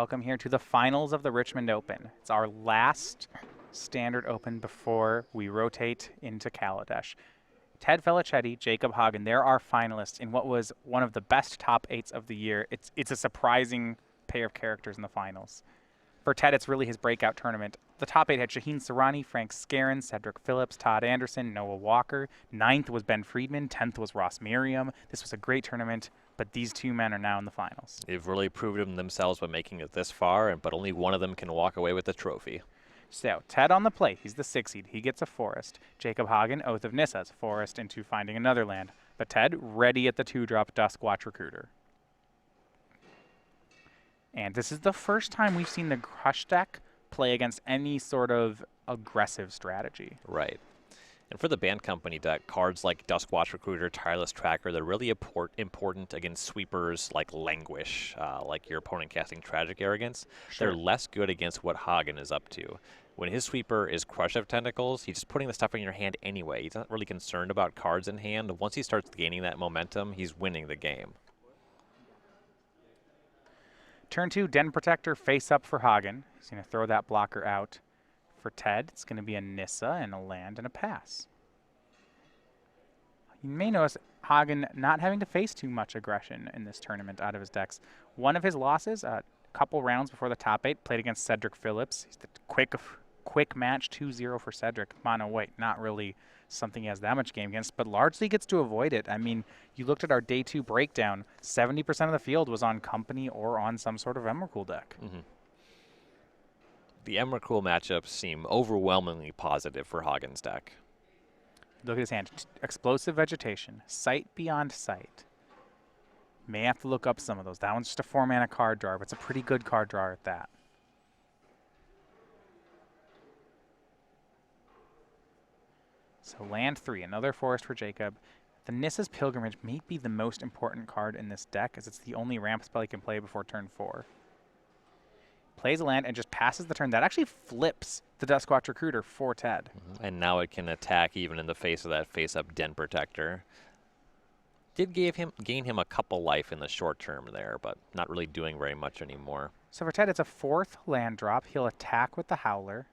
welcome here to the finals of the Richmond Open. It's our last standard open before we rotate into Kaladesh. Ted Felicetti, Jacob Hagen, they're our finalists in what was one of the best top 8s of the year. It's a surprising pair of characters in the finals. For Ted, it's really his breakout tournament. The top 8 had Shaheen Sarani, Frank Scarron, Cedric Phillips, Todd Anderson, Noah Walker. 9th was Ben Friedman. 10th was Ross Merriam. This was a great tournament, but these two men are now in the finals. They've really proved themselves by making it this far, but only one of them can walk away with the trophy. So, Ted on the plate. He's the 6th seed. He gets a Forest. Jacob Hagen, Oath of Nissa's Forest into Finding Another Land. But Ted, ready at the 2-drop Duskwatch Recruiter. And this is the first time we've seen the Crush deck play against any sort of aggressive strategy. Right. And for the Band Company deck, cards like Duskwatch Recruiter, Tireless Tracker, they're really important against sweepers like Languish, like your opponent casting Tragic Arrogance. Sure. They're less good against what Hagen is up to. When his sweeper is Crush of Tentacles, he's just putting the stuff in your hand anyway. He's not really concerned about cards in hand. Once he starts gaining that momentum, he's winning the game. Turn 2, Den Protector face up for Hagen. He's going to throw that blocker out. For Ted, it's going to be a Nissa and a land and a pass. You may notice Hagen not having to face too much aggression in this tournament out of his decks. One of his losses, a couple rounds before the top 8, played against Cedric Phillips. He's the quick match 2-0 for Cedric. Mono white, not really something he has that much game against, but largely gets to avoid it. I mean, you looked at our day 2 breakdown, 70% of the field was on Company or on some sort of Emrakul deck. Mm-hmm. The Emrakul matchups seem overwhelmingly positive for Hagen's deck. Look at his hand. Explosive Vegetation, Sight Beyond Sight. May have to look up some of those. That one's just a 4-mana card drawer, but it's a pretty good card drawer at that. So land 3, another Forest for Jacob. The Nissa's Pilgrimage may be the most important card in this deck, as it's the only ramp spell he can play before turn 4. Plays a land and just passes the turn. That actually flips the Duskwatch Recruiter for Ted. And now it can attack even in the face of that face-up Den Protector. Did gain him a couple life in the short term there, but not really doing very much anymore. So for Ted, it's a 4th land drop. He'll attack with the Howler.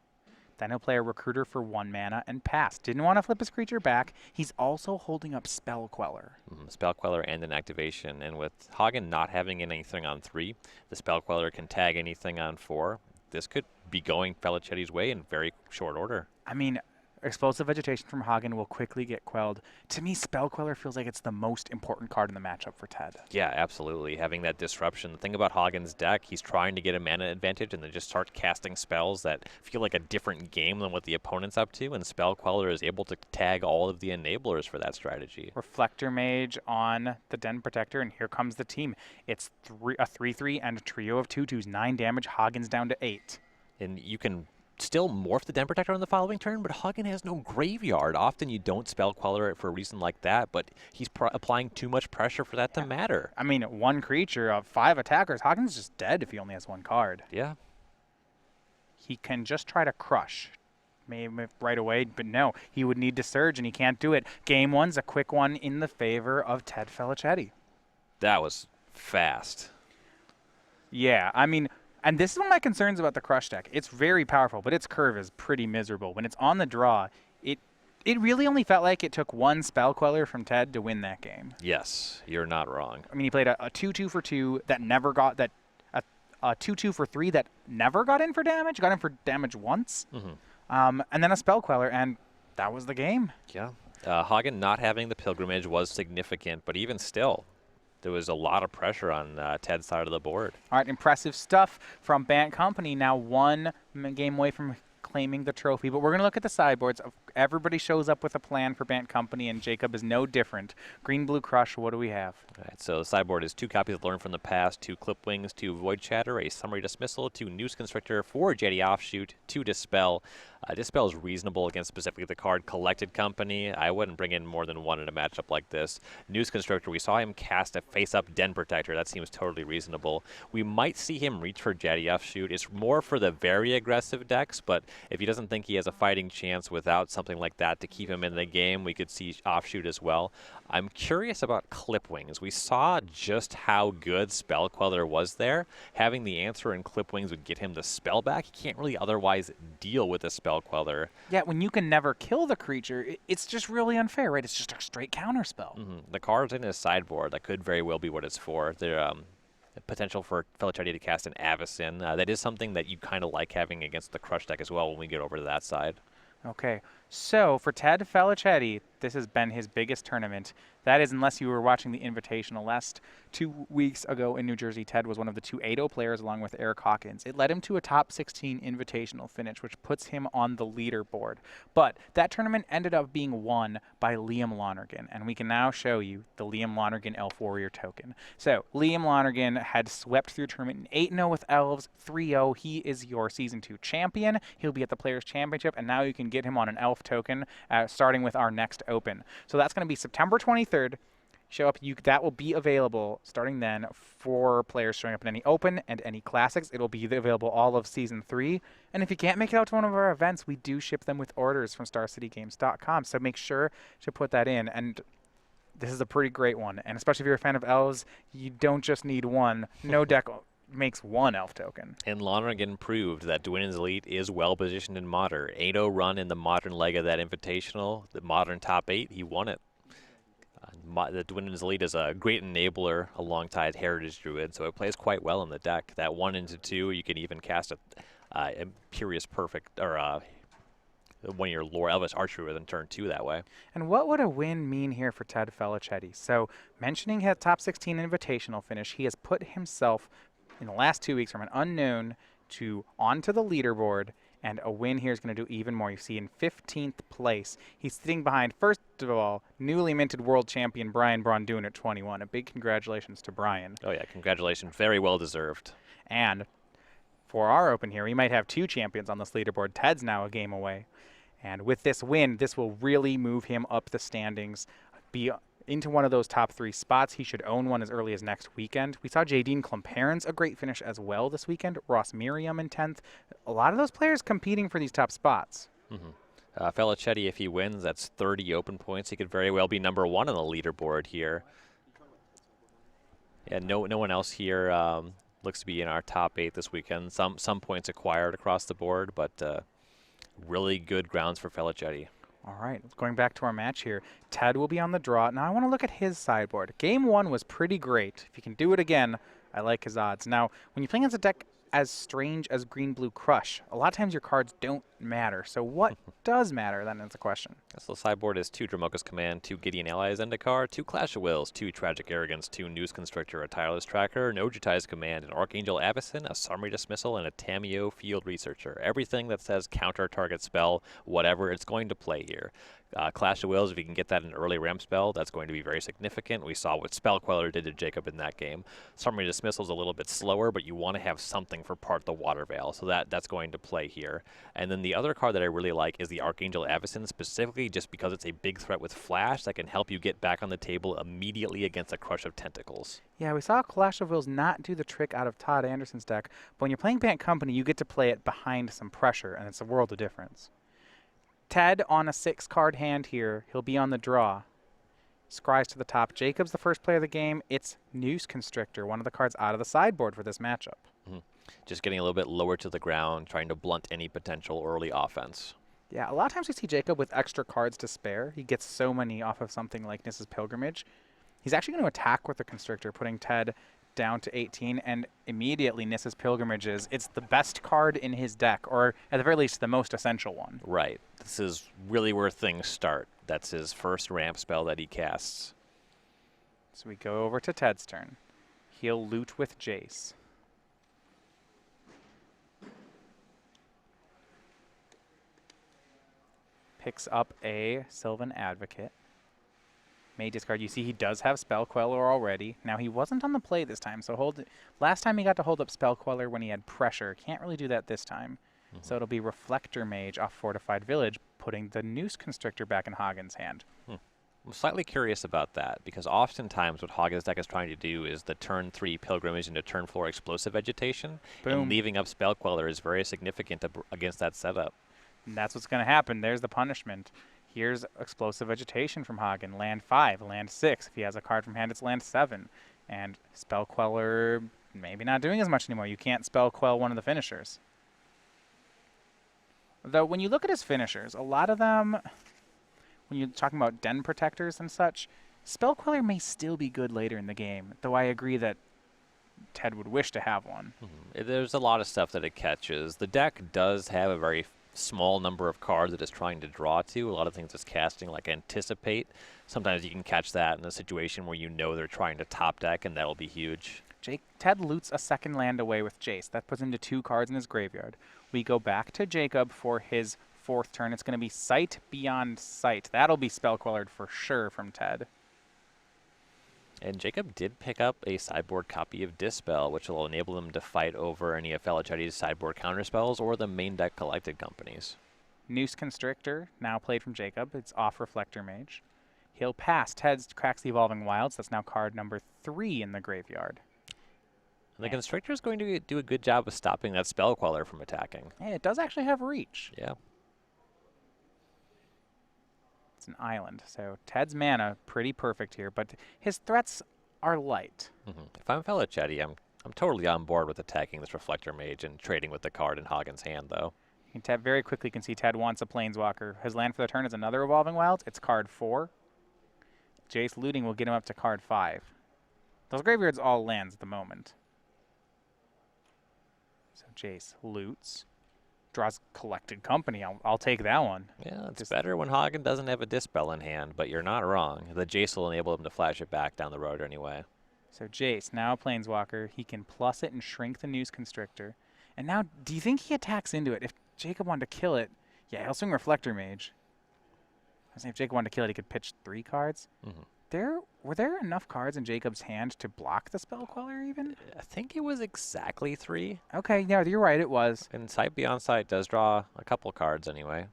Then he'll play a Recruiter for 1 mana and pass. Didn't want to flip his creature back. He's also holding up Spell Queller. Spell Queller and an activation. And with Hagen not having anything on 3, the Spell Queller can tag anything on 4. This could be going Felicetti's way in very short order. I mean, Explosive Vegetation from Hagen will quickly get quelled. To me, Spell Queller feels like it's the most important card in the matchup for Ted. Yeah, absolutely. Having that disruption. The thing about Hagen's deck, he's trying to get a mana advantage and then just start casting spells that feel like a different game than what the opponent's up to, and Spell Queller is able to tag all of the enablers for that strategy. Reflector Mage on the Den Protector, and here comes the team. It's a 3-3 and a trio of 2/2s, 9 damage. Hagen's down to 8. And you can still morph the Den Protector on the following turn, but Hagen has no graveyard. Often you don't Spell Queller it for a reason like that, but he's applying too much pressure for that to matter. I mean, 1 creature of 5 attackers. Hagen's just dead if he only has 1 card. Yeah. He can just try to crush. Maybe right away, but no. He would need to surge, and he can't do it. Game 1's a quick one in the favor of Ted Felicetti. That was fast. Yeah, I mean, and this is one of my concerns about the Crush deck. It's very powerful, but its curve is pretty miserable. When it's on the draw, it really only felt like it took 1 Spell Queller from Ted to win that game. Yes, you're not wrong. I mean, he played a 2/2 for 2 that never got that, a 2/2 for 3 that never got in for damage, got in for damage once, and then a Spell Queller, and that was the game. Yeah. Hagen not having the Pilgrimage was significant, but even still, there was a lot of pressure on Ted's side of the board. All right, impressive stuff from Band Company. Now 1 game away from claiming the trophy, but we're going to look at the sideboards. Everybody shows up with a plan for Band Company, and Jacob is no different. Green, Blue, Crush, what do we have? All right, so the sideboard is 2 copies of Learn from the Past, 2 Clipwings, 2 Void Chatter, a Summary Dismissal, 2 Noose Constrictor, 4 Jetty Offshoot, 2 Dispel. Dispel is reasonable against specifically the card Collected Company. I wouldn't bring in more than 1 in a matchup like this. Noose Constrictor, we saw him cast a face-up Den Protector. That seems totally reasonable. We might see him reach for Jetty Offshoot. It's more for the very aggressive decks, but if he doesn't think he has a fighting chance without some something like that to keep him in the game. We could see offshoot as well. I'm curious about Clip Wings. We saw just how good Spell Queller was there. Having the answer in Clip Wings would get him the spell back. He can't really otherwise deal with a Spell Queller. Yeah, when you can never kill the creature, it's just really unfair, right? It's just a straight counter spell. The card's in his sideboard. That could very well be what it's for. There, potential for Felicetti to cast an Avacyn. That is something that you kind of like having against the Crush deck as well when we get over to that side. Okay, so for Ted Felicetti, this has been his biggest tournament. That is, unless you were watching the Invitational last 2 weeks ago in New Jersey, Ted was one of the 2 8-0 players along with Eric Hawkins. It led him to a top 16 Invitational finish, which puts him on the leaderboard. But that tournament ended up being won by Liam Lonergan, and we can now show you the Liam Lonergan Elf Warrior token. So Liam Lonergan had swept through the tournament in 8-0 with Elves, 3-0. He is your Season 2 champion. He'll be at the Players' Championship, and now you can get him on an Elf token starting with our next Open. So that's going to be September 23rd. Show up. That will be available starting then for players showing up in any Open and any Classics. It'll be available all of Season 3. And if you can't make it out to one of our events, we do ship them with orders from StarCityGames.com. So make sure to put that in. And this is a pretty great one. And especially if you're a fan of Elves, you don't just need one. No deck makes one Elf token. And Lonergan proved that Dwinnen's Elite is well positioned in Modern. 8-0 run in the Modern leg of that Invitational, the Modern top 8, he won it. The Dwinnen's Elite is a great enabler alongside Heritage Druid, so it plays quite well in the deck. That 1 into 2, you can even cast a Imperious Perfect, or one of your Lore Elvis Archdruid in turn 2 that way. And what would a win mean here for Ted Felicetti? So, mentioning his top 16 Invitational finish, he has put himself in the last 2 weeks from an unknown to onto the leaderboard, and a win here is going to do even more. You see in 15th place, he's sitting behind, first of all, newly minted world champion Brian Braun-Duin at 21. A big congratulations to Brian. Oh yeah, congratulations. Very well deserved. And for our Open here, we might have 2 champions on this leaderboard. Ted's now a game away. And with this win, this will really move him up the standings, be into one of those top 3 spots. He should own one as early as next weekend. We saw Jadine Klemperens, a great finish as well this weekend. Ross Miriam in 10th. A lot of those players competing for these top spots. Felicetti, if he wins, that's 30 Open points. He could very well be number 1 on the leaderboard here. Yeah, no one else here looks to be in our top 8 this weekend. Some points acquired across the board, but really good grounds for Felicetti. All right, going back to our match here. Ted will be on the draw. Now I want to look at his sideboard. Game 1 was pretty great. If you can do it again, I like his odds. Now, when you're playing against a deck as strange as Green-Blue Crush, a lot of times your cards don't matter. So what does matter, then, is the question. So the sideboard is 2 Dromoka's Command, 2 Gideon Allies End a card, 2 Clash of Wills, 2 Tragic Arrogance, 2 News Constrictor, a Tireless Tracker, an Ojutai's Command, an Archangel Avacyn, a Summary Dismissal, and a Tameo Field Researcher. Everything that says counter target spell, whatever, it's going to play here. Clash of Wills, if you can get that in an early ramp spell, that's going to be very significant. We saw what Spell Queller did to Jacob in that game. Summary Dismissal is a little bit slower, but you want to have something for part the Water Veil, so that's going to play here. And then the other card that I really like is the Archangel Avacyn, specifically just because it's a big threat with Flash that can help you get back on the table immediately against a Crush of Tentacles. Yeah, we saw Clash of Wills not do the trick out of Todd Anderson's deck, but when you're playing Bant Company, you get to play it behind some pressure, and it's a world of difference. Ted on a 6-card hand here. He'll be on the draw. Scries to the top. Jacob's the first player of the game. It's Noose Constrictor, one of the cards out of the sideboard for this matchup. Just getting a little bit lower to the ground, trying to blunt any potential early offense. Yeah, a lot of times we see Jacob with extra cards to spare. He gets so many off of something like Nissa's Pilgrimage. He's actually going to attack with the Constrictor, putting Ted down to 18, and immediately Nissa's Pilgrimages. It's the best card in his deck, or at the very least, the most essential one. Right. This is really where things start. That's his first ramp spell that he casts. So we go over to Ted's turn. He'll loot with Jace. Picks up a Sylvan Advocate. May discard. You see he does have Spell Queller already. Now he wasn't on the play this time, so last time he got to hold up Spell Queller when he had pressure. Can't really do that this time. So it'll be Reflector Mage off Fortified Village, putting the Noose Constrictor back in Hagen's hand. I'm slightly curious about that, because oftentimes what Hagen's deck is trying to do is the turn 3 Pilgrimage into turn 4 Explosive Vegetation, Boom. and leaving up Spell Queller is very significant against that setup. And that's what's going to happen. There's the punishment. Here's Explosive Vegetation from Hagen. Land 5, land 6. If he has a card from hand, it's land 7. And Spell Queller, maybe not doing as much anymore. You can't Spell Quell one of the finishers. Though when you look at his finishers, a lot of them, when you're talking about Den Protectors and such, Spell Queller may still be good later in the game. Though I agree that Ted would wish to have one. There's a lot of stuff that it catches. The deck does have a very small number of cards that it's trying to draw to. A lot of things it's casting, like Anticipate. Sometimes you can catch that in a situation where you know they're trying to top deck, and that'll be huge. Ted loots a second land away with Jace. That puts him to 2 cards in his graveyard. We go back to Jacob for his 4th turn. It's going to be Sight Beyond Sight. That'll be Spell Quellered for sure from Ted. And Jacob did pick up a sideboard copy of Dispel, which will enable him to fight over any of Felicetti's sideboard counterspells or the main deck Collected Companies. Noose Constrictor, now played from Jacob. It's off Reflector Mage. He'll pass Ted's Cracks the Evolving Wilds. That's now card number 3 in the graveyard. And the Constrictor is going to do a good job of stopping that Spell Queller from attacking. Hey, it does actually have reach. Yeah. It's an island, so Ted's mana pretty perfect here, but his threats are light. If I'm Felicetti, I'm totally on board with attacking this Reflector Mage and trading with the card in Hagen's hand, though. Ted very quickly can see Ted wants a Planeswalker. His land for the turn is another Evolving Wilds. It's card 4. Jace looting will get him up to card 5. Those graveyards all lands at the moment. So Jace loots. Draws Collected Company. I'll take that one. Yeah, it's better when Hagen doesn't have a Dispel in hand, but you're not wrong. The Jace will enable him to flash it back down the road anyway. So Jace, now a Planeswalker. He can plus it and shrink the Noose Constrictor. And now, do you think he attacks into it? If Jacob wanted to kill it, yeah, he'll swing Reflector Mage. I was saying if Jacob wanted to kill it, he could pitch 3 cards. Were there enough cards in Jacob's hand to block the Spell Queller even? I think it was exactly 3. Okay, yeah, you're right, it was. And Sight Beyond Sight does draw a couple cards anyway.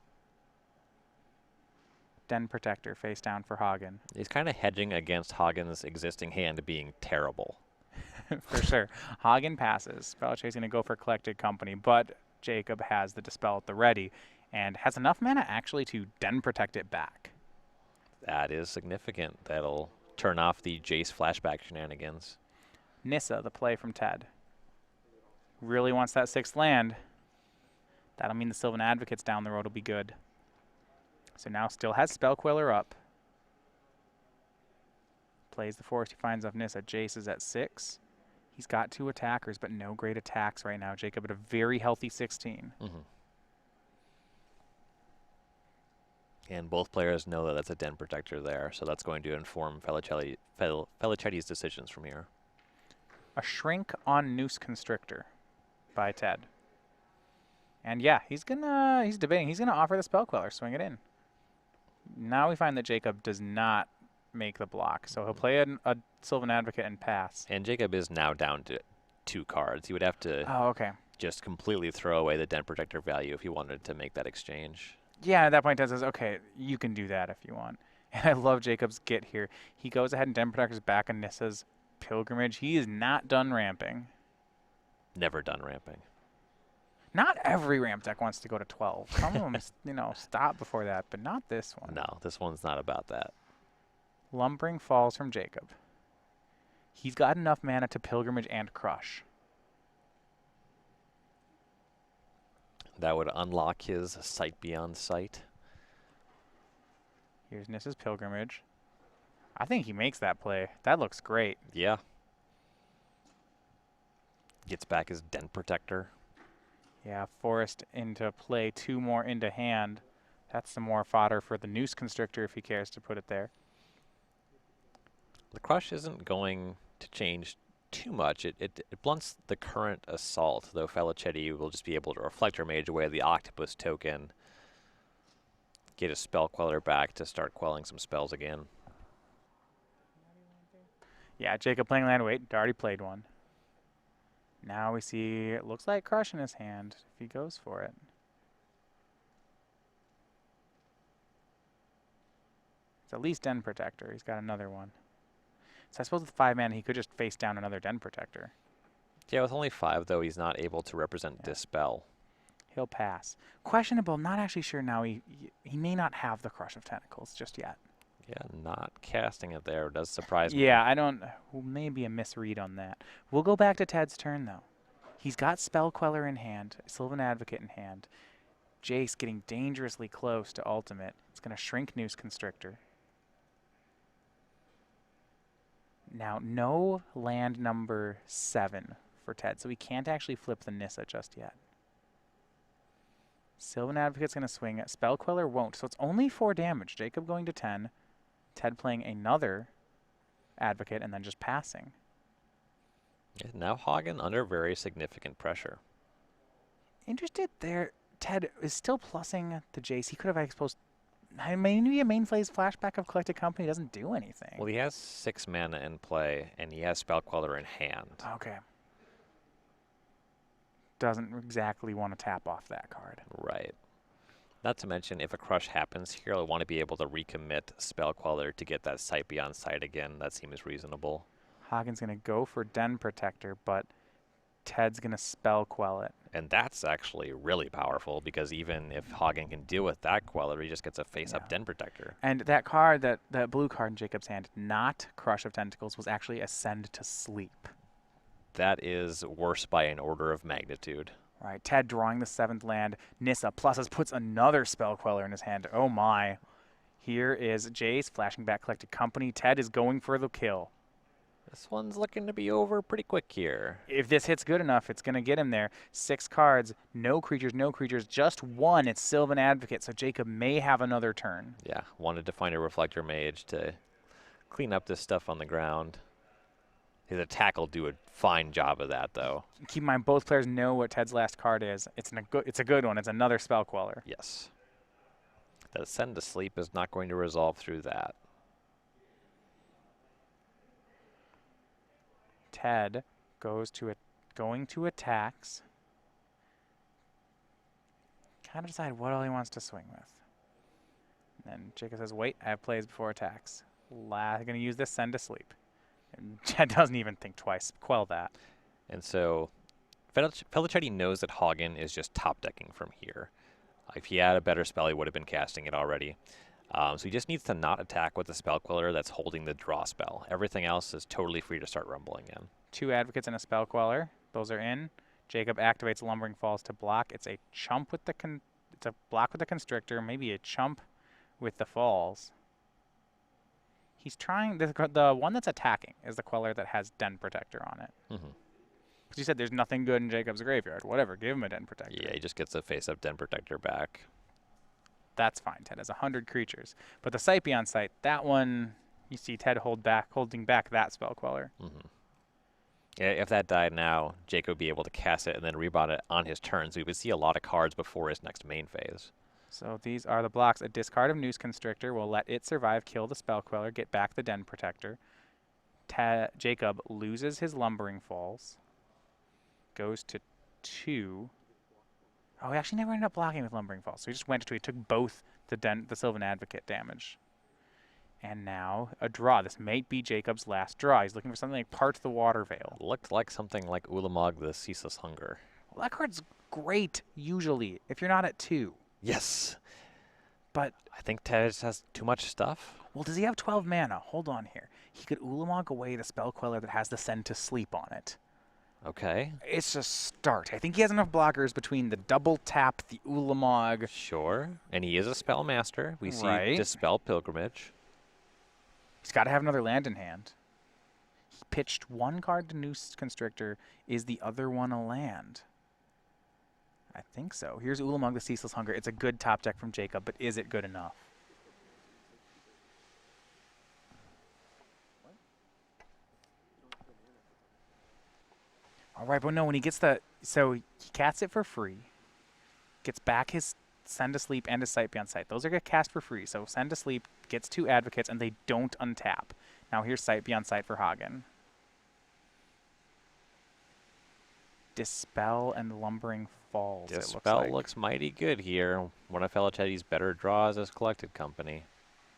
Den Protector face down for Hagen. He's kind of hedging against Hagen's existing hand being terrible. For sure. Hagen passes. Belichick's going to go for Collected Company, but Jacob has the Dispel at the ready and has enough mana actually to Den Protect it back. That is significant. That'll turn off the Jace flashback shenanigans. Nissa, the play from Ted. Really wants that 6th land. That'll mean the Sylvan Advocates down the road will be good. So now still has Spell Queller up. Plays the Forest he finds of Nissa. Jace is at 6. He's got 2 attackers, but no great attacks right now. Jacob at a very healthy 16. And both players know that that's a Den Protector there, so that's going to inform Felicetti's decisions from here. A Shrink on Noose Constrictor by Ted. And yeah, he's debating. He's gonna offer the Spell Queller, swing it in. Now we find that Jacob does not make the block, so he'll play a Sylvan Advocate and pass. And Jacob is now down to 2 cards. He would have to just completely throw away the Den Protector value if he wanted to make that exchange. Yeah, at that point, Ted says, okay, you can do that if you want. And I love Jacob's get here. He goes ahead and Den Protector's back on Nissa's Pilgrimage. He is not done ramping. Never done ramping. Not every ramp deck wants to go to 12. Some of them, stop before that, but not this one. No, this one's not about that. Lumbering Falls from Jacob. He's got enough mana to Pilgrimage and Crush. That would unlock his Sight Beyond Sight. Here's Nissa's Pilgrimage. I think he makes that play. That looks great. Yeah. Gets back his Den Protector. Yeah, Forest into play, 2 more into hand. That's some more fodder for the Noose Constrictor if he cares to put it there. The Crush isn't going to change too much. It blunts the current assault, though Felicetti will just be able to Reflector Mage away the Octopus token, get a Spell Queller back to start quelling some spells again. Yeah, Jacob playing land. Wait, already played one. Now we see, it looks like Crush in his hand if he goes for it. It's at least Den Protector. He's got another one. So I suppose with 5 mana, he could just face down another Den Protector. Yeah, with only 5, though, he's not able to represent Dispel. He'll pass. Questionable. Not actually sure now. He may not have the Crush of Tentacles just yet. Yeah, not casting it there does surprise me. Yeah, I don't. Well, maybe a misread on that. We'll go back to Ted's turn though. He's got Spell Queller in hand, Sylvan Advocate in hand. Jace getting dangerously close to ultimate. It's going to shrink Noose Constrictor. Now, no land number 7 for Ted, so he can't actually flip the Nissa just yet. Sylvan Advocate's going to swing. Spell Queller won't, so it's only 4 damage. Jacob going to 10. Ted playing another Advocate and then just passing. Yeah, now Hagen under very significant pressure. Interested there. Ted is still plussing the Jace. He could have exposed. Maybe a main phase flashback of Collected Company doesn't do anything. Well, he has 6 mana in play, and he has Spell Queller in hand. Okay. Doesn't exactly want to tap off that card. Right. Not to mention, if a crush happens here, I want to be able to recommit Spell Queller to get that Sight Beyond Sight again. That seems reasonable. Hagen's going to go for Den Protector, but Ted's going to Spell Quell it. And that's actually really powerful, because even if Hagen can deal with that Queller, he just gets a face-up Den Protector. And that card, that blue card in Jacob's hand, not Crush of Tentacles, was actually Ascend to Sleep. That is worse by an order of magnitude. Right, Ted drawing the 7th land. Nissa pluses, puts another Spell Queller in his hand. Oh my. Here is Jace flashing back Collected Company. Ted is going for the kill. This one's looking to be over pretty quick here. If this hits good enough, it's going to get him there. 6 cards, no creatures, just 1. It's Sylvan Advocate, so Jacob may have another turn. Yeah, wanted to find a Reflector Mage to clean up this stuff on the ground. His attack will do a fine job of that, though. Keep in mind, both players know what Ted's last card is. It's a good one. It's another Spell Queller. Yes. That Ascend to Sleep is not going to resolve through that. Ted going to attacks. Kind of decide what all he wants to swing with. And then Jacob says, wait, I have plays before attacks. Going to use this Send to Sleep. And Ted doesn't even think twice. Quell that. And so Felicetti knows that Hagen is just top decking from here. If he had a better spell, he would have been casting it already. So he just needs to not attack with the Spell Queller that's holding the draw spell. Everything else is totally free to start rumbling in. 2 Advocates and a Spell Queller. Those are in. Jacob activates Lumbering Falls to block. It's a chump with it's a block with the Constrictor, maybe a chump with the Falls. He's trying, the one that's attacking is the Queller that has Den Protector on it. Because you said there's nothing good in Jacob's graveyard. Whatever, give him a Den Protector. Yeah, he just gets a face-up Den Protector back. That's fine. Ted has 100 creatures. But the Sight Beyond Sight, that one, you see Ted holding back that Spell Queller. Yeah, if that died now, Jacob would be able to cast it and then rebound it on his turn, so we would see a lot of cards before his next main phase. So these are the blocks. A discard of Noose Constrictor will let it survive, kill the Spell Queller, get back the Den Protector. Jacob loses his Lumbering Falls. Goes to 2. Oh, he actually never ended up blocking with Lumbering Falls. So he just went to 2. He took both the Sylvan Advocate damage. And now a draw. This might be Jacob's last draw. He's looking for something like Part the Water Veil. Looked like something like Ulamog the Ceaseless Hunger. Well, that card's great, usually, if you're not at 2. Yes. But I think Ted has too much stuff. Well, does he have 12 mana? Hold on here. He could Ulamog away the Spell Queller that has the Send to Sleep on it. Okay. It's a start. I think he has enough blockers between the double tap, the Ulamog. Sure. And he is a spell master. We Right. see Dispel Pilgrimage. He's got to have another land in hand. He pitched 1 card to Noose Constrictor. Is the other one a land? I think so. Here's Ulamog the Ceaseless Hunger. It's a good top deck from Jacob, but is it good enough? All right, but no, when he gets so he casts it for free, gets back his Send to Sleep and his Sight Beyond Sight. Those are get cast for free. So Send to Sleep gets 2 Advocates, and they don't untap. Now here's Sight Beyond Sight for Hagen. Dispel and Lumbering Falls. Dispel looks mighty good here. One of Felicetti's better draws as Collected Company.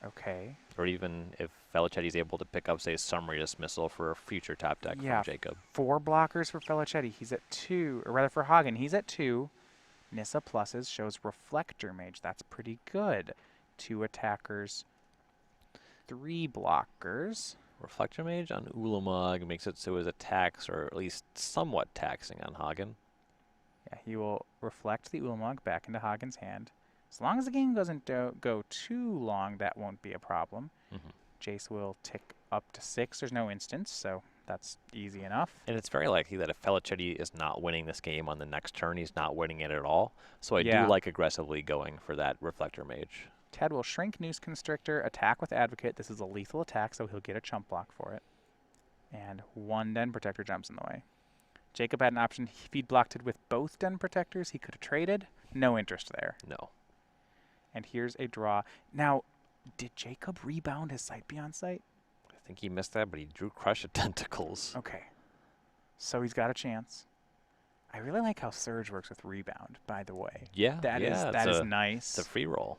Okay. Or even if Felicetti's able to pick up, say, Summary Dismissal for a future top deck from Jacob. 4 blockers for Felicetti. He's at 2, or rather for Hagen, he's at 2. Nissa pluses shows Reflector Mage. That's pretty good. 2 attackers, 3 blockers. Reflector Mage on Ulamog makes it so his attacks are at least somewhat taxing on Hagen. Yeah, he will reflect the Ulamog back into Hagen's hand. As long as the game doesn't go too long, that won't be a problem. Jace will tick up to 6. There's no instance, so that's easy enough. And it's very likely that if Felicetti is not winning this game on the next turn, he's not winning it at all. So I do like aggressively going for that Reflector Mage. Ted will shrink Noose Constrictor, attack with Advocate. This is a lethal attack, so he'll get a chump block for it. And 1 Den Protector jumps in the way. Jacob had an option. If he'd blocked it with both Den Protectors, he could have traded. No interest there. No. And here's a draw. Now, did Jacob rebound his Sight Beyond Sight? I think he missed that, but he drew Crush of Tentacles. Okay. So he's got a chance. I really like how Surge works with Rebound, by the way. Yeah, that is nice. It's a free roll.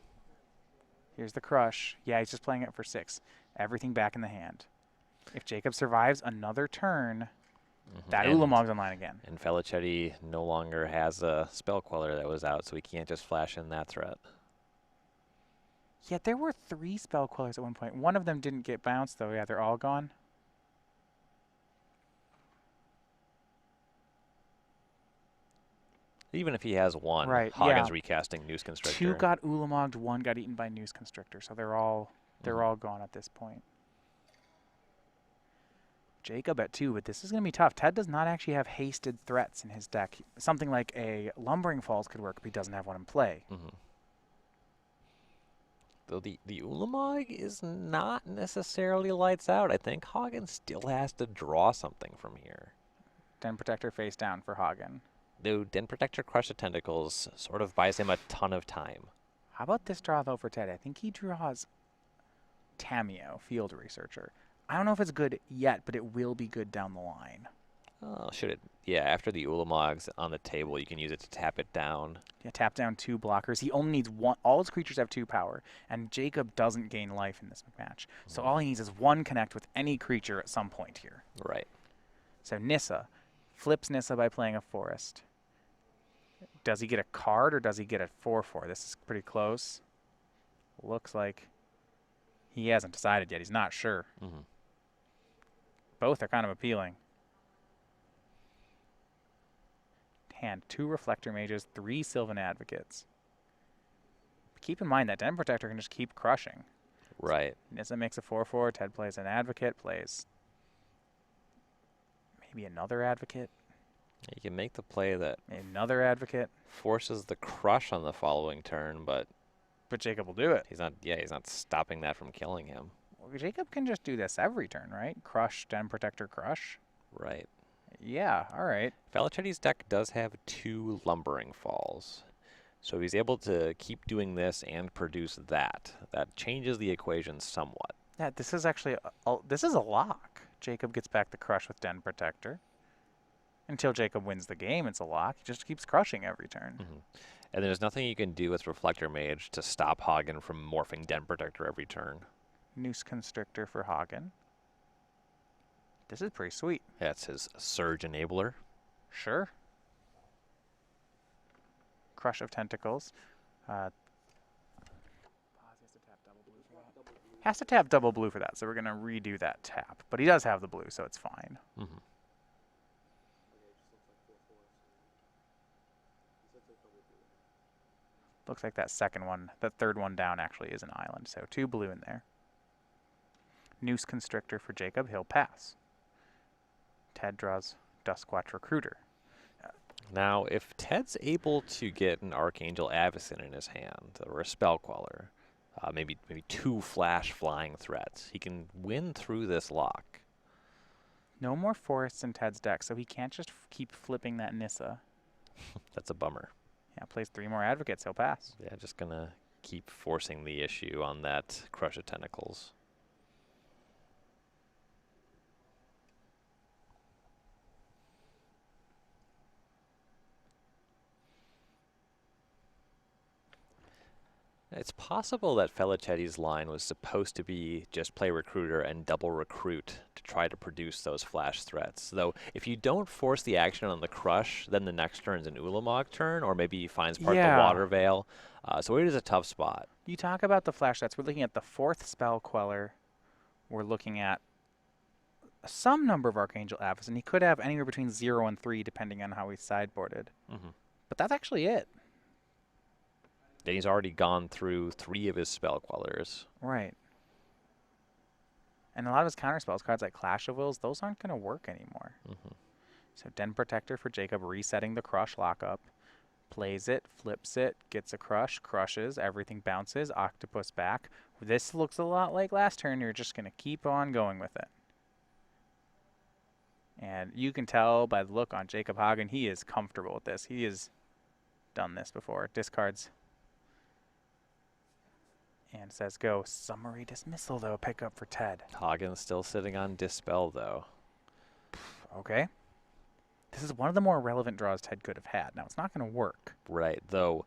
Here's the Crush. Yeah, he's just playing it for 6. Everything back in the hand. If Jacob survives another turn, that Ulamog's online again. And Felicetti no longer has a Spell Queller that was out, so he can't just flash in that threat. Yeah, there were 3 Spell Quellers at one point. One of them didn't get bounced, though. Yeah, they're all gone. Even if he has one, Hagen's recasting Noose Constrictor. 2 got Ulamogged, 1 got eaten by Noose Constrictor, so they're all gone at this point. Jacob at 2, but this is going to be tough. Ted does not actually have hasted threats in his deck. Something like a Lumbering Falls could work, but he doesn't have one in play. Though the Ulamog is not necessarily lights out. I think Hagen still has to draw something from here. Den Protector face down for Hagen. Though Den Protector Crush of Tentacles sort of buys him a ton of time. How about this draw, though, for Ted? I think he draws Tameo, Field Researcher. I don't know if it's good yet, but it will be good down the line. Oh, should it? Yeah, after the Ulamog's on the table, you can use it to tap it down. Yeah, tap down 2 blockers. He only needs 1. All his creatures have 2 power, and Jacob doesn't gain life in this match. So all he needs is 1 connect with any creature at some point here. Right. So Nissa flips Nissa by playing a Forest. Does he get a card or does he get a 4/4? This is pretty close. Looks like he hasn't decided yet. He's not sure. Both are kind of appealing. Hand 2 Reflector Mages, 3 Sylvan Advocates. Keep in mind that Den Protector can just keep crushing. Right. Nissa makes a 4/4. Ted plays an Advocate, plays maybe another Advocate. You can make the play that another Advocate forces the crush on the following turn, but Jacob will do it. He's not stopping that from killing him. Well, Jacob can just do this every turn, right? Crush, Den Protector, crush. Right. Yeah, all right. Felicetti's deck does have 2 Lumbering Falls. So he's able to keep doing this and produce that. That changes the equation somewhat. Yeah, this is actually this is a lock. Jacob gets back the crush with Den Protector. Until Jacob wins the game, it's a lock. He just keeps crushing every turn. And there's nothing you can do with Reflector Mage to stop Hagen from morphing Den Protector every turn. Noose Constrictor for Hagen. This is pretty sweet. That's his Surge Enabler. Sure. Crush of Tentacles. Has to tap double blue for that, so we're going to redo that tap. But he does have the blue, so it's fine. Looks like that second one, the third one down actually is an island, so 2 blue in there. Noose Constrictor for Jacob, he'll pass. Ted draws Duskwatch Recruiter. Now, if Ted's able to get an Archangel Avacyn in his hand, or a Spell Queller, maybe 2 flash flying threats, he can win through this lock. No more forests in Ted's deck, so he can't just keep flipping that Nissa. That's a bummer. Yeah, plays 3 more Advocates, he'll pass. Yeah, just gonna keep forcing the issue on that Crush of Tentacles. It's possible that Felicetti's line was supposed to be just play recruiter and double recruit to try to produce those flash threats. Though, if you don't force the action on the crush, then the next turn's an Ulamog turn, or maybe he finds part of the Yeah. water veil. So it is a tough spot. You talk about the flash sets. We're looking at the 4th spell queller. We're looking at some number of Archangel Avis, and he could have anywhere between 0 and 3 depending on how he's sideboarded. But that's actually it. Then he's already gone through 3 of his spell quellers. Right. And a lot of his counterspells, cards like Clash of Wills, those aren't going to work anymore. So Den Protector for Jacob, resetting the crush lockup. Plays it, flips it, gets a crush, crushes, everything bounces, Octopus back. This looks a lot like last turn. You're just going to keep on going with it. And you can tell by the look on Jacob Hagen, he is comfortable with this. He has done this before. Discards. And says go. Summary dismissal, though, pick up for Ted. Hagen's still sitting on Dispel, though. Okay. This is one of the more relevant draws Ted could have had. Now, it's not going to work. Right, though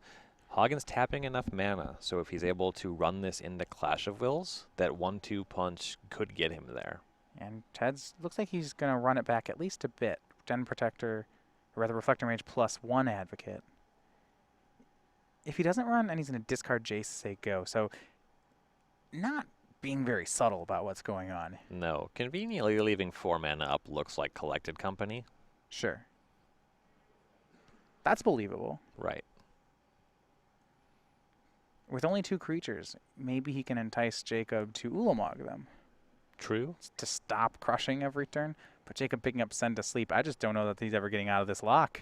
Hagen's tapping enough mana, so if he's able to run this into Clash of Wills, that 1-2 punch could get him there. And Ted's looks like he's going to run it back at least a bit. Den Protector, or rather Reflector Mage +1 Advocate. If he doesn't run, and he's going to discard Jace, say go. So, not being very subtle about what's going on. No, conveniently leaving 4 mana up looks like Collected Company. Sure. That's believable. Right. With only 2 creatures, maybe he can entice Jacob to Ulamog them. True. To stop crushing every turn. But Jacob picking up Send to Sleep, I just don't know that he's ever getting out of this lock.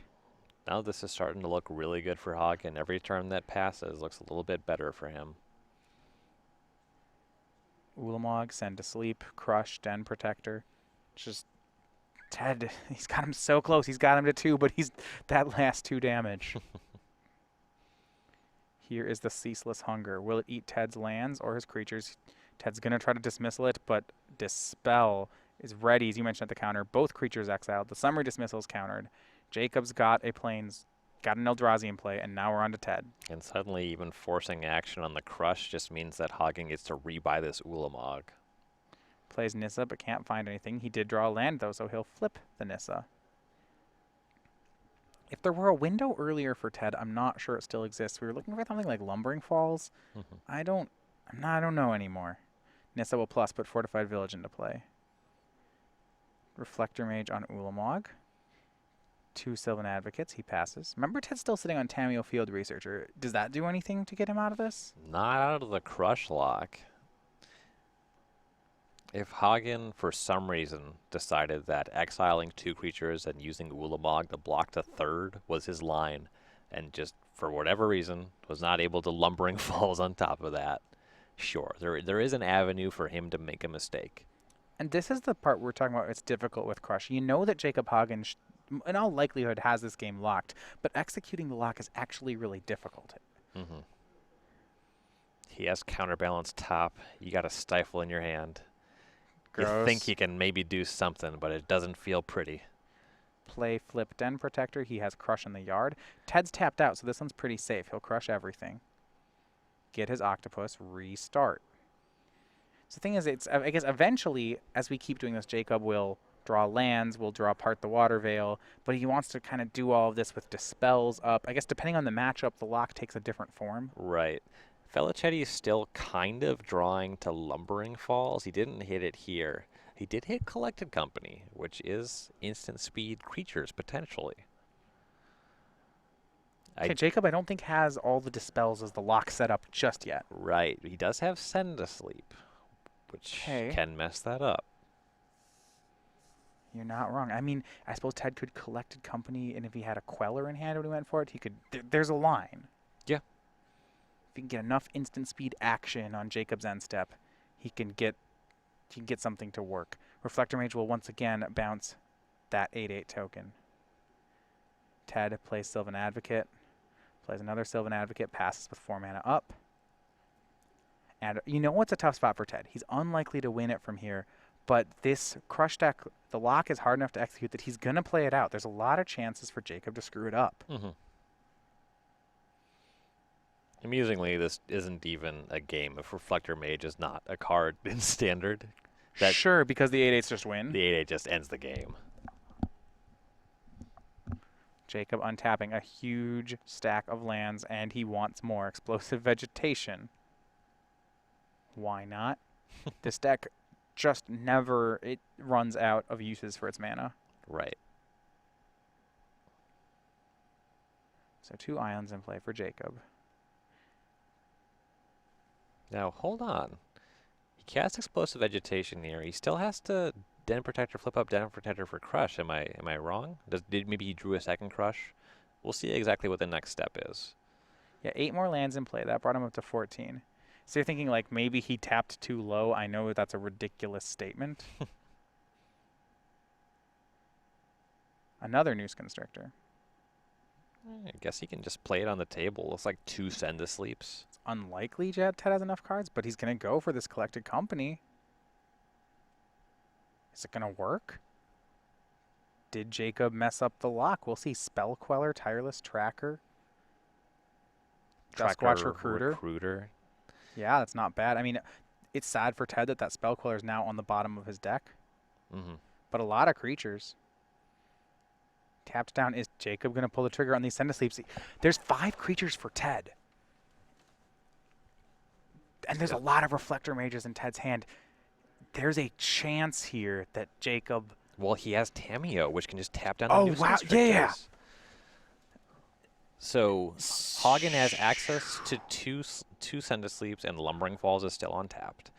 Now this is starting to look really good for Hagen. Every turn that passes looks a little bit better for him. Ulamog, Send to Sleep, Crush, Den Protector. Just Ted, he's got him so close. He's got him to 2, but he's that last 2 damage. Here is the Ceaseless Hunger. Will it eat Ted's lands or his creatures? Ted's going to try to dismissal it, but Dispel is ready, as you mentioned at the counter. Both creatures exiled. The Summary Dismissal is countered. Jacob's got an Eldrazi in play, and now we're on to Ted. And suddenly even forcing action on the Crush just means that Hagen gets to rebuy this Ulamog. Plays Nissa, but can't find anything. He did draw a land, though, so he'll flip the Nissa. If there were a window earlier for Ted, I'm not sure it still exists. We were looking for something like Lumbering Falls. I don't know anymore. Nissa will plus put Fortified Village into play. Reflector Mage on Ulamog. 2 Sylvan Advocates. He passes. Remember, Ted's still sitting on Tameo Field Researcher. Does that do anything to get him out of this? Not out of the Crush lock. If Hagen, for some reason, decided that exiling 2 creatures and using Ulamog to block the 3rd was his line, and just for whatever reason was not able to Lumbering Falls on top of that, sure, there is an avenue for him to make a mistake. And this is the part we're talking about. It's difficult with Crush. You know that Jacob Hagen, in all likelihood, has this game locked, but executing the lock is actually really difficult. He has Counterbalance top. You got a Stifle in your hand. Gross. You think he can maybe do something, but it doesn't feel pretty. Play flip Den Protector. He has Crush in the yard. Ted's tapped out, so this one's pretty safe. He'll crush everything. Get his Octopus. Restart. So the thing is, I guess eventually, as we keep doing this, Jacob will draw lands, will draw apart the Water Veil, but he wants to kind of do all of this with Dispels up. I guess depending on the matchup, the lock takes a different form. Right. Felicetti is still kind of drawing to Lumbering Falls. He didn't hit it here. He did hit Collected Company, which is instant speed creatures, potentially. Okay, Jacob, I don't think has all the Dispels as the lock set up just yet. Right. He does have Send to Sleep, which can mess that up. You're not wrong. I mean, I suppose Ted could Collected Company, and if he had a Queller in hand when he went for it, he could. There's a line. Yeah. If he can get enough instant speed action on Jacob's end step, he can get something to work. Reflector Mage will once again bounce that 8/8 token. Ted plays Sylvan Advocate, plays another Sylvan Advocate, passes with 4 mana up. And you know what's a tough spot for Ted? He's unlikely to win it from here, but this Crush deck, the lock is hard enough to execute that he's going to play it out. There's a lot of chances for Jacob to screw it up. Amusingly, this isn't even a game if Reflector Mage is not a card in Standard. That Sure, because the 8/8s just win. the 8/8 just ends the game. Jacob untapping a huge stack of lands, and he wants more explosive vegetation. Why not? This deck just never, it runs out of uses for its mana. Right. So 2 islands in play for Jacob. Now, hold on. He casts Explosive Vegetation here. He still has to Den Protector, flip up Den Protector for Crush. Am I wrong? Maybe he drew a second Crush? We'll see exactly what the next step is. Yeah, 8 more lands in play. That brought him up to 14. So you're thinking like maybe he tapped too low. I know that's a ridiculous statement. Another Noose Constrictor. I guess he can just play it on the table. Looks like 2 Send to Sleeps. It's unlikely Ted has enough cards, but he's going to go for this Collected Company. Is it going to work? Did Jacob mess up the lock? We'll see. Spell Queller, Tireless Tracker, Duskwatch Recruiter. Yeah, that's not bad. I mean, it's sad for Ted that Spell Queller is now on the bottom of his deck. But a lot of creatures. Tapped down. Is Jacob going to pull the trigger on these Send to Sleeps? There's 5 creatures for Ted. And there's a lot of Reflector Mages in Ted's hand. There's a chance here that Jacob... Well, he has Tameo, which can just tap down Oh, the Noose wow. Constrictors. Yeah. So Hagen has access to two Send to Sleeps, and Lumbering Falls is still untapped.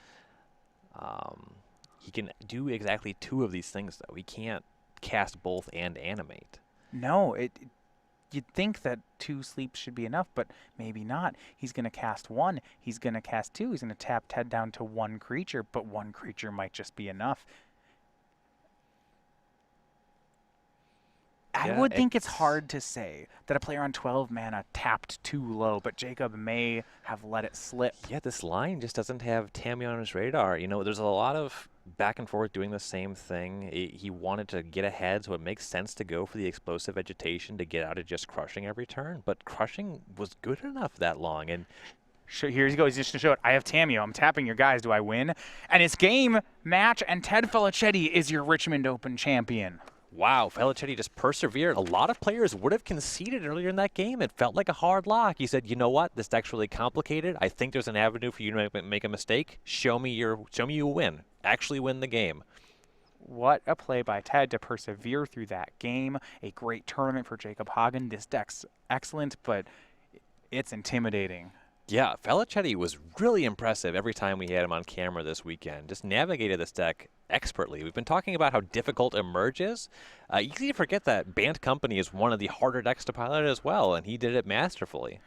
He can do exactly 2 of these things, though. He can't cast both and animate. No, you'd think that 2 sleeps should be enough, but maybe not. He's going to cast 1. He's going to cast 2. He's going to tap Ted down to 1 creature, but 1 creature might just be enough. I would think it's hard to say that a player on 12 mana tapped too low, but Jacob may have let it slip. Yeah, this line just doesn't have Tammy on his radar. You know, there's a lot of back and forth doing the same thing. He wanted to get ahead, so it makes sense to go for the Explosive Vegetation to get out of just crushing every turn. But crushing was good enough that long, and here he goes, just to show it. I have Tameo. I'm tapping your guys. Do I win? And it's game, match, and Ted Felicetti is your Richmond Open champion. Wow, Felicetti just persevered. A lot of players would have conceded earlier in that game. It felt like a hard lock. He said, you know what? This deck's really complicated. I think there's an avenue for you to make a mistake. Show me you win. Actually win the game. What a play by Ted to persevere through that game. A great tournament for Jacob Hagen. This deck's excellent, but it's intimidating. Yeah, Felicetti was really impressive every time we had him on camera this weekend. Just navigated this deck expertly. We've been talking about how difficult Emerge is. Easy to forget that Band Company is one of the harder decks to pilot as well, and he did it masterfully.